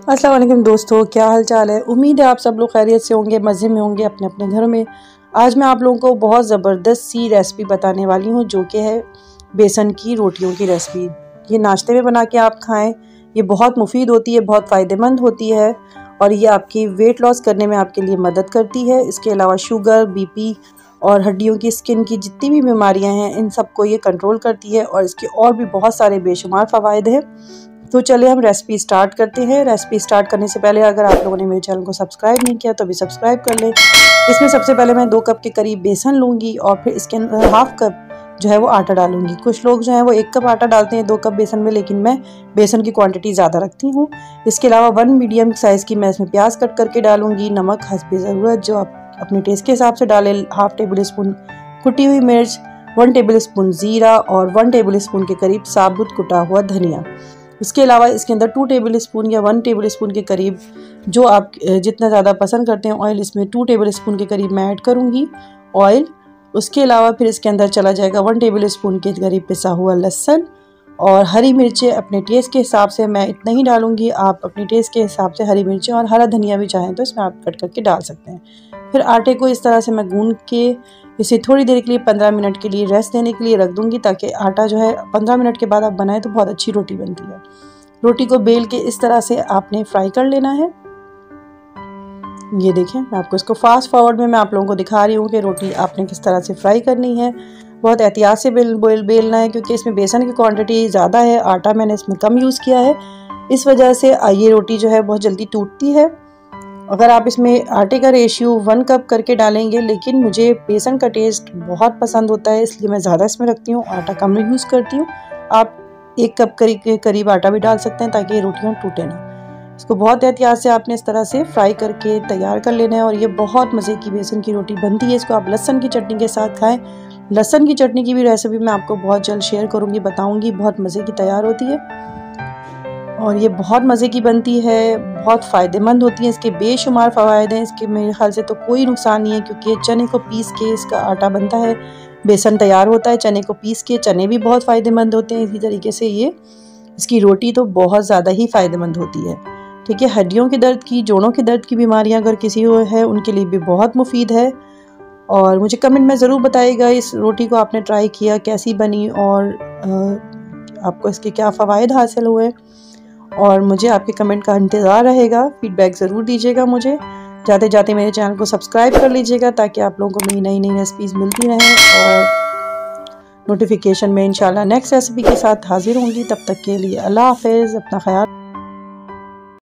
अस्सलाम वालेकुम दोस्तों, क्या हाल चाल है। उम्मीद है आप सब लोग खैरियत से होंगे, मज़े में होंगे अपने अपने घरों में। आज मैं आप लोगों को बहुत ज़बरदस्त सी रेसिपी बताने वाली हूँ, जो कि है बेसन की रोटियों की रेसिपी। ये नाश्ते में बना के आप खाएं, ये बहुत मुफीद होती है, बहुत फ़ायदेमंद होती है और ये आपकी वेट लॉस करने में आपके लिए मदद करती है। इसके अलावा शुगर, बीपी और हड्डियों की, स्किन की जितनी भी बीमारियाँ हैं, इन सबको ये कंट्रोल करती है और इसके और भी बहुत सारे बेशुमार फ़वाइद हैं। तो चलिए हम रेसिपी स्टार्ट करते हैं। रेसिपी स्टार्ट करने से पहले अगर आप लोगों ने मेरे चैनल को सब्सक्राइब नहीं किया तो अभी सब्सक्राइब कर लें। इसमें सबसे पहले मैं 2 कप के करीब बेसन लूँगी और फिर इसके अंदर हाफ कप जो है वो आटा डालूँगी। कुछ लोग जो है वो 1 कप आटा डालते हैं 2 कप बेसन में, लेकिन मैं बेसन की क्वांटिटी ज़्यादा रखती हूँ। इसके अलावा 1 मीडियम साइज़ की मैं इसमें प्याज कट करके डालूँगी। नमक हस्बे ज़रूरत जो आप अपने टेस्ट के हिसाब से डालें। हाफ़ टेबल स्पून कुटी हुई मिर्च, 1 टेबल स्पून ज़ीरा और 1 टेबल स्पून के करीब साबुत कुटा हुआ धनिया। इसके अलावा इसके अंदर 2 टेबल स्पून या 1 टेबल स्पून के करीब, जो आप जितना ज़्यादा पसंद करते हैं ऑयल, इसमें 2 टेबल स्पून के करीब मैं ऐड करूँगी ऑयल। उसके अलावा फिर इसके अंदर चला जाएगा 1 टेबल स्पून के करीब पिसा हुआ लहसुन और हरी मिर्चें अपने टेस्ट के हिसाब से मैं इतना ही डालूँगी। आप अपने टेस्ट के हिसाब से हरी मिर्चें और हरा धनिया भी चाहें तो इसमें आप कट करके डाल सकते हैं। फिर आटे को इस तरह से मैं गूंद के इसे थोड़ी देर के लिए 15 मिनट के लिए रेस्ट देने के लिए रख दूंगी, ताकि आटा जो है 15 मिनट के बाद आप बनाएं तो बहुत अच्छी रोटी बनती है। रोटी को बेल के इस तरह से आपने फ्राई कर लेना है। ये देखें, मैं आपको इसको फास्ट फॉरवर्ड में मैं आप लोगों को दिखा रही हूँ कि रोटी आपने किस तरह से फ्राई करनी है। बहुत एहतियात से बेलना है, क्योंकि इसमें बेसन की क्वांटिटी ज़्यादा है, आटा मैंने इसमें कम यूज़ किया है। इस वजह से ये रोटी जो है बहुत जल्दी टूटती है। अगर आप इसमें आटे का रेशियो 1 कप करके डालेंगे, लेकिन मुझे बेसन का टेस्ट बहुत पसंद होता है, इसलिए मैं ज़्यादा इसमें रखती हूँ, आटा कम यूज़ करती हूँ। आप 1 कप के करीब आटा भी डाल सकते हैं ताकि ये रोटियाँ टूटे ना। इसको बहुत एहतियात से आपने इस तरह से फ्राई करके तैयार कर लेना है और ये बहुत मज़े की बेसन की रोटी बनती है। इसको आप लहसुन की चटनी के साथ खाएँ। लहसुन की चटनी की भी रेसिपी मैं आपको बहुत जल्द शेयर करूँगी, बताऊँगी। बहुत मज़े की तैयार होती है और ये बहुत मज़े की बनती है, बहुत फ़ायदेमंद होती है। इसके बेशुमार फ़वाइद हैं। इसके मेरे ख्याल से तो कोई नुकसान नहीं है, क्योंकि ये चने को पीस के इसका आटा बनता है, बेसन तैयार होता है चने को पीस के। चने भी बहुत फ़ायदेमंद होते हैं। इसी तरीके से ये इसकी रोटी तो बहुत ज़्यादा ही फ़ायदेमंद होती है। ठीक है, हड्डियों के दर्द की, जोड़ों के दर्द की बीमारियाँ अगर किसी को है, उनके लिए भी बहुत मुफीद है। और मुझे कमेंट में ज़रूर बताइएगा इस रोटी को आपने ट्राई किया, कैसी बनी और आपको इसके क्या फ़वाइद हासिल हुए। और मुझे आपके कमेंट का इंतज़ार रहेगा। फीडबैक ज़रूर दीजिएगा मुझे। जाते जाते मेरे चैनल को सब्सक्राइब कर लीजिएगा, ताकि आप लोगों को मेरी नई नई रेसिपीज़ मिलती रहें और नोटिफिकेशन में इंशाल्लाह नेक्स्ट रेसिपी के साथ हाजिर होंगी। तब तक के लिए अल्लाह हाफ़िज़, अपना ख्याल।